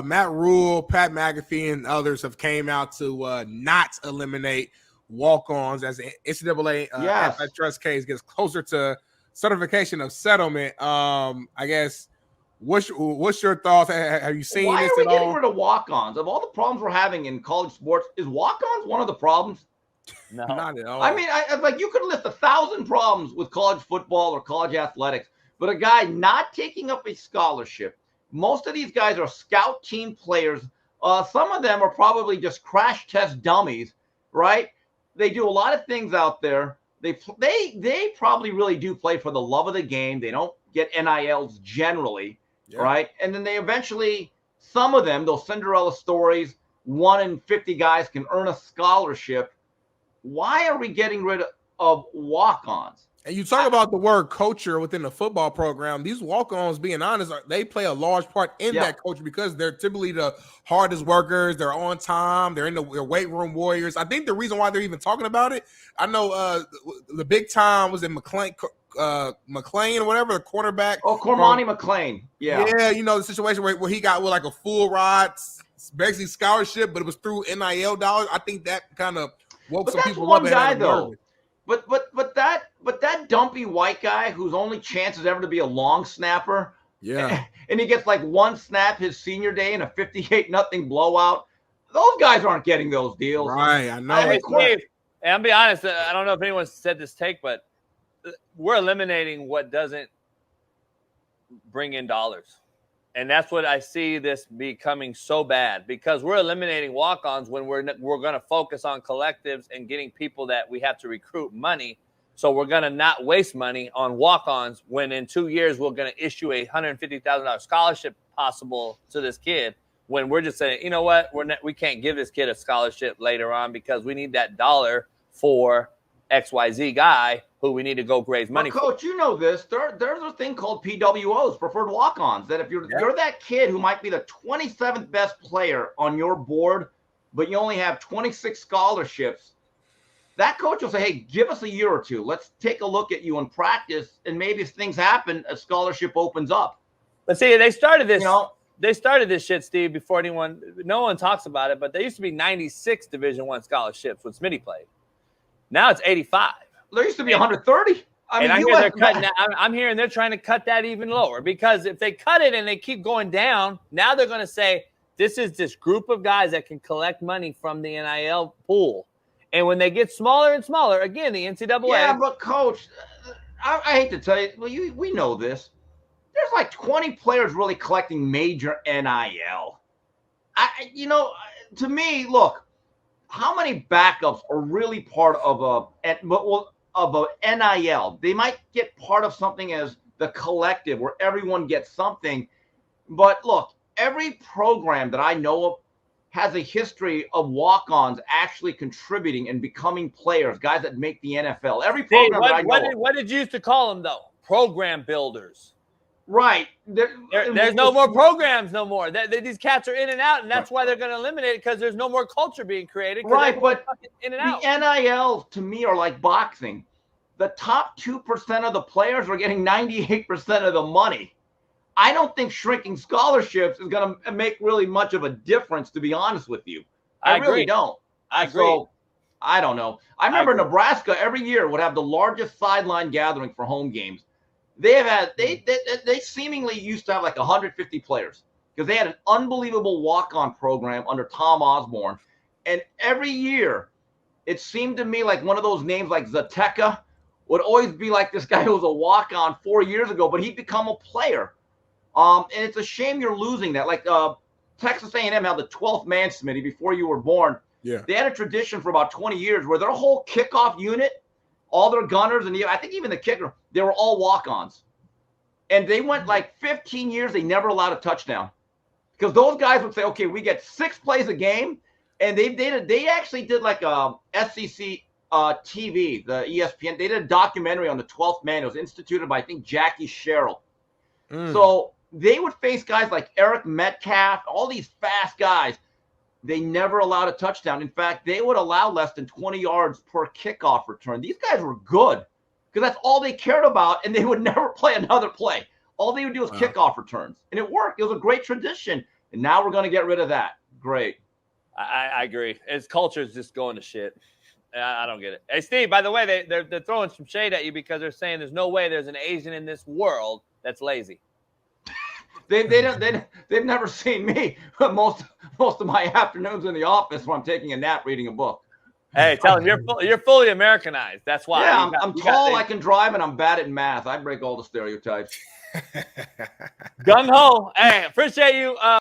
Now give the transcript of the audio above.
Matt Rule, Pat McAfee, and others have came out to not eliminate walk-ons as the NCAA antitrust case gets closer to certification of settlement. I guess what's your thoughts? Have you seen this at all? Why are we getting rid of walk-ons? Of all the problems we're having in college sports, is walk-ons one of the problems? No, not at all. I mean, like you could list 1,000 problems with college football or college athletics, but a guy not taking up a scholarship. Most of these guys are scout team players. Some of them are probably just crash test dummies, right? They do a lot of things out there. They probably really do play for the love of the game. They don't get NILs generally, right? And then they eventually, some of them, those Cinderella stories, 1 in 50 guys can earn a scholarship. Why are we getting rid of walk-ons? And you talk about the word culture within the football program. These walk-ons, being honest, they play a large part in that culture because they're typically the hardest workers. They're on time. They're in the weight room warriors. I think the reason why they're even talking about it, I know the big time was in McLean or whatever, the quarterback. Oh, Cormani McLean. Yeah. Yeah, you know, the situation where he got with like a full ride, basically scholarship, but it was through NIL dollars. I think that kind of woke some people up. But that's one guy, though. But that dumpy white guy whose only chance is ever to be a long snapper. Yeah. And he gets like one snap his senior day in a 58-0 blowout. Those guys aren't getting those deals. Right. I know. Hey, Steve, and I'll be honest, I don't know if anyone said this take, but we're eliminating what doesn't bring in dollars. And that's what I see this becoming so bad, because we're eliminating walk-ons when we're going to focus on collectives and getting people that we have to recruit money. So we're going to not waste money on walk-ons when in 2 years we're going to issue a $150,000 scholarship possible to this kid, when we're just saying, you know what, we can't give this kid a scholarship later on because we need that dollar for XYZ guy who we need to go raise money for. Coach, you know this. There's a thing called PWOs, preferred walk-ons, that if you're that kid who might be the 27th best player on your board, but you only have 26 scholarships, that coach will say, hey, give us a year or two. Let's take a look at you in practice, and maybe if things happen, a scholarship opens up. But see, they started this. They started this shit, Steve, before no one talks about it, but there used to be 96 Division I scholarships when Smitty played. Now it's 85. There used to be 130. I'm hearing they're trying to cut that even lower, because if they cut it and they keep going down, now they're going to say this is this group of guys that can collect money from the NIL pool. And when they get smaller and smaller, again, the NCAA. Yeah, but Coach, I hate to tell you, well, we know this. There's like 20 players really collecting major NIL. To me, look, how many backups are really part of a NIL? They might get part of something as the collective where everyone gets something. But look, every program that I know of has a history of walk-ons actually contributing and becoming players, guys that make the NFL. Every program that I know what did you used to call them, though? Program builders. Right. There's no more programs no more. These cats are in and out, and that's why they're going to eliminate it, because there's no more culture being created. Right, but in and out. The NIL, to me, are like boxing. The top 2% of the players are getting 98% of the money. I don't think shrinking scholarships is going to make really much of a difference, to be honest with you. I really don't. I agree. So, I don't know. I remember Nebraska every year would have the largest sideline gathering for home games. They seemingly used to have like 150 players because they had an unbelievable walk-on program under Tom Osborne. And every year, it seemed to me like one of those names like Zateca would always be like this guy who was a walk-on 4 years ago, but he'd become a player. And it's a shame you're losing that. Like Texas A&M had the 12th man, Smitty, before you were born. Yeah. They had a tradition for about 20 years where their whole kickoff unit, all their gunners, and I think even the kicker, they were all walk-ons. And they went like 15 years, they never allowed a touchdown. Because those guys would say, okay, we get 6 plays a game. And they actually did like a SEC TV, the ESPN. They did a documentary on the 12th man. It was instituted by, I think, Jackie Sherrill. So they would face guys like Eric Metcalf, all these fast guys. They never allowed a touchdown. In fact, they would allow less than 20 yards per kickoff return. These guys were good because that's all they cared about, and they would never play another play. All they would do was kickoff returns, and it worked. It was a great tradition. And now we're going to get rid of that. Great. I agree. His culture is just going to shit. I don't get it. Hey, Steve, by the way, they're throwing some shade at you because they're saying there's no way there's an Asian in this world that's lazy. They've never seen me most of my afternoons in the office when I'm taking a nap reading a book. Hey, tell them you're fully Americanized. That's why. Yeah, I'm tall, I can drive, and I'm bad at math. I break all the stereotypes. Gung ho. Hey, appreciate you.